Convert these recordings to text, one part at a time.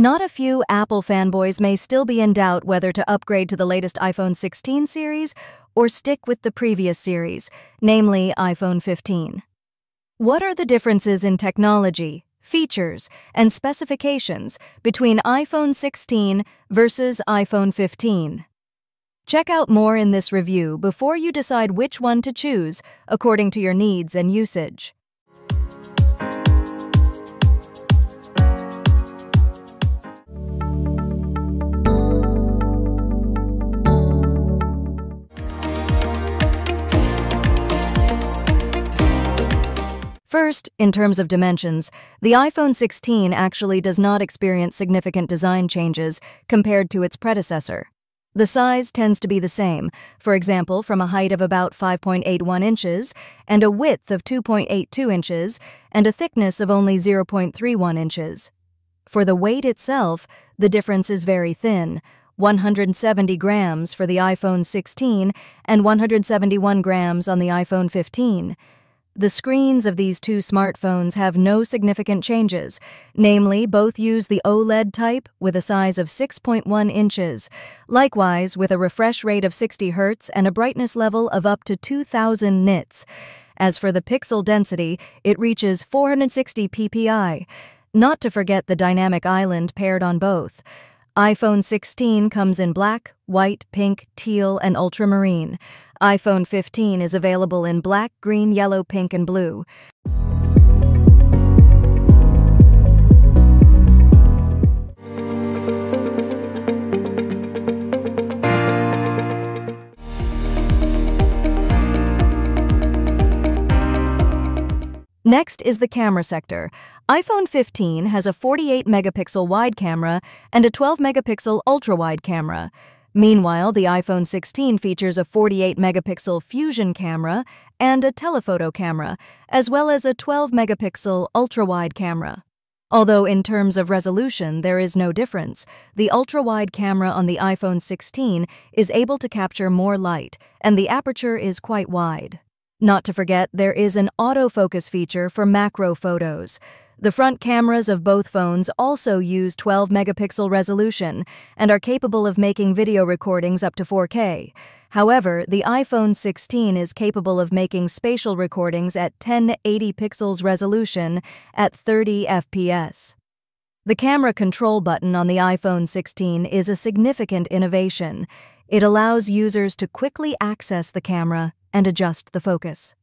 Not a few Apple fanboys may still be in doubt whether to upgrade to the latest iPhone 16 series or stick with the previous series, namely iPhone 15. What are the differences in technology, features, and specifications between iPhone 16 versus iPhone 15? Check out more in this review before you decide which one to choose according to your needs and usage. First, in terms of dimensions, the iPhone 16 actually does not experience significant design changes compared to its predecessor. The size tends to be the same, for example, from a height of about 5.81 inches and a width of 2.82 inches and a thickness of only 0.31 inches. For the weight itself, the difference is very thin, 170 grams for the iPhone 16 and 171 grams on the iPhone 15. The screens of these two smartphones have no significant changes, namely both use the OLED type with a size of 6.1 inches, likewise with a refresh rate of 60 Hz and a brightness level of up to 2000 nits. As for the pixel density, it reaches 460 ppi, not to forget the dynamic island paired on both. iPhone 16 comes in black, white, pink, teal, and ultramarine. iPhone 15 is available in black, green, yellow, pink, and blue. Next is the camera sector. iPhone 15 has a 48-megapixel wide camera and a 12-megapixel ultra-wide camera. Meanwhile, the iPhone 16 features a 48-megapixel fusion camera and a telephoto camera, as well as a 12-megapixel ultra-wide camera. Although in terms of resolution there is no difference, the ultra-wide camera on the iPhone 16 is able to capture more light, and the aperture is quite wide. Not to forget, there is an autofocus feature for macro photos. The front cameras of both phones also use 12-megapixel resolution and are capable of making video recordings up to 4K. However, the iPhone 16 is capable of making spatial recordings at 1080 pixels resolution at 30 FPS. The camera control button on the iPhone 16 is a significant innovation. It allows users to quickly access the camera and adjust the focus.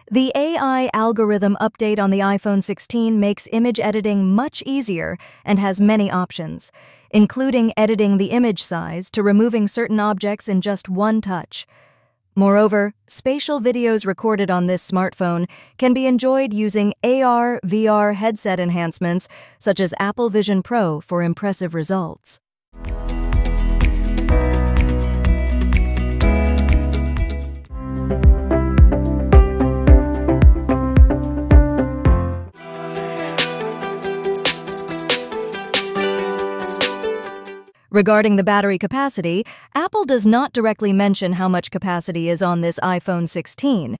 The AI algorithm update on the iPhone 16 makes image editing much easier and has many options, including editing the image size to removing certain objects in just one touch. Moreover, spatial videos recorded on this smartphone can be enjoyed using AR/VR headset enhancements such as Apple Vision Pro for impressive results. Regarding the battery capacity, Apple does not directly mention how much capacity is on this iPhone 16.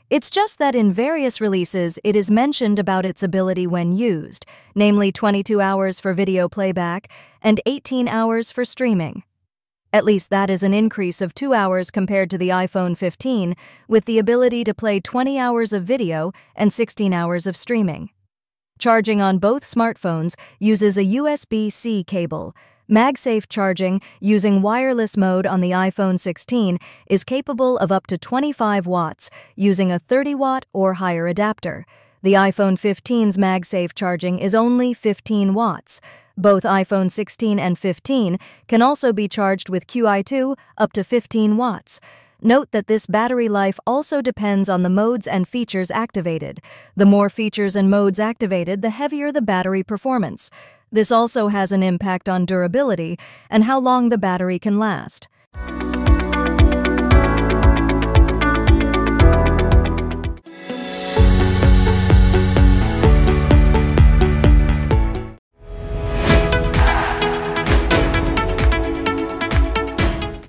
It's just that in various releases it is mentioned about its ability when used, namely 22 hours for video playback and 18 hours for streaming. At least that is an increase of 2 hours compared to the iPhone 15, with the ability to play 20 hours of video and 16 hours of streaming. Charging on both smartphones uses a USB-C cable. MagSafe charging using wireless mode on the iPhone 16 is capable of up to 25 watts using a 30-watt or higher adapter. The iPhone 15's MagSafe charging is only 15 watts. Both iPhone 16 and 15 can also be charged with Qi2 up to 15 watts. Note that this battery life also depends on the modes and features activated. The more features and modes activated, the heavier the battery performance. This also has an impact on durability and how long the battery can last.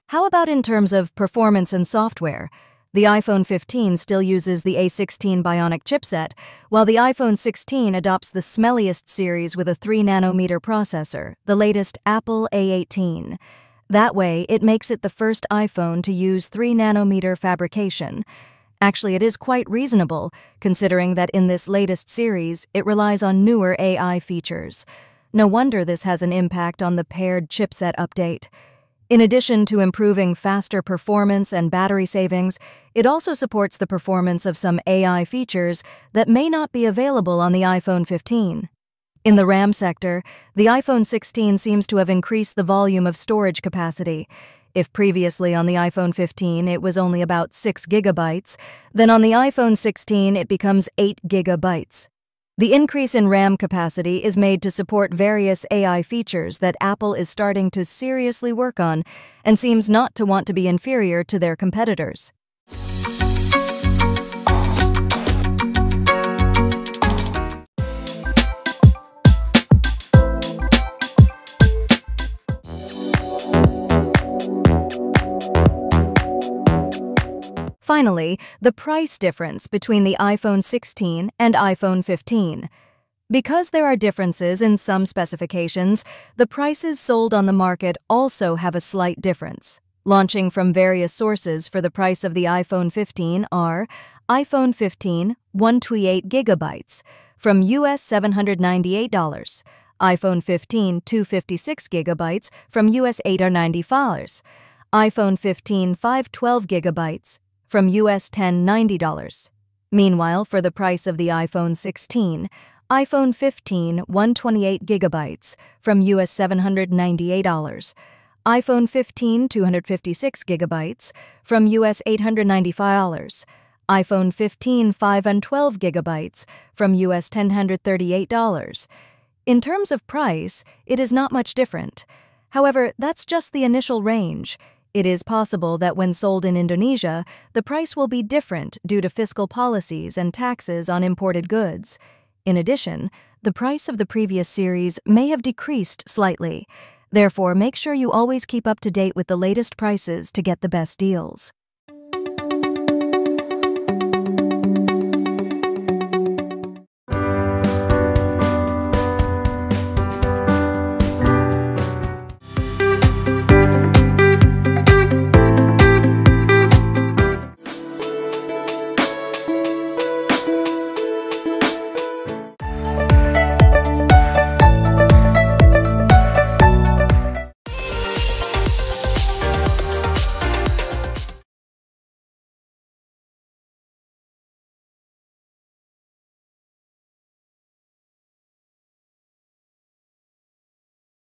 How about in terms of performance and software? The iPhone 15 still uses the A16 Bionic chipset, while the iPhone 16 adopts the smelliest series with a 3-nanometer processor, the latest Apple A18. That way, it makes it the first iPhone to use 3-nanometer fabrication. Actually, it is quite reasonable, considering that in this latest series, it relies on newer AI features. No wonder this has an impact on the paired chipset update. In addition to improving faster performance and battery savings, it also supports the performance of some AI features that may not be available on the iPhone 15. In the RAM sector, the iPhone 16 seems to have increased the volume of storage capacity. If previously on the iPhone 15 it was only about 6 gigabytes, then on the iPhone 16 it becomes 8 gigabytes. The increase in RAM capacity is made to support various AI features that Apple is starting to seriously work on and seems not to want to be inferior to their competitors. Finally, the price difference between the iPhone 16 and iPhone 15. Because there are differences in some specifications, the prices sold on the market also have a slight difference. Launching from various sources for the price of the iPhone 15 are iPhone 15 128 gigabytes from US $798, iPhone 15 256 gigabytes from US $895, iPhone 15 512 gigabytes from US $1090. Meanwhile, for the price of the iPhone 16, iPhone 15 128 gigabytes from US $798, iPhone 15 256 gigabytes from US $895, iPhone 15 512 gigabytes from US $1,038. In terms of price, it is not much different. However, that's just the initial range. It is possible that when sold in Indonesia, the price will be different due to fiscal policies and taxes on imported goods. In addition, the price of the previous series may have decreased slightly. Therefore, make sure you always keep up to date with the latest prices to get the best deals.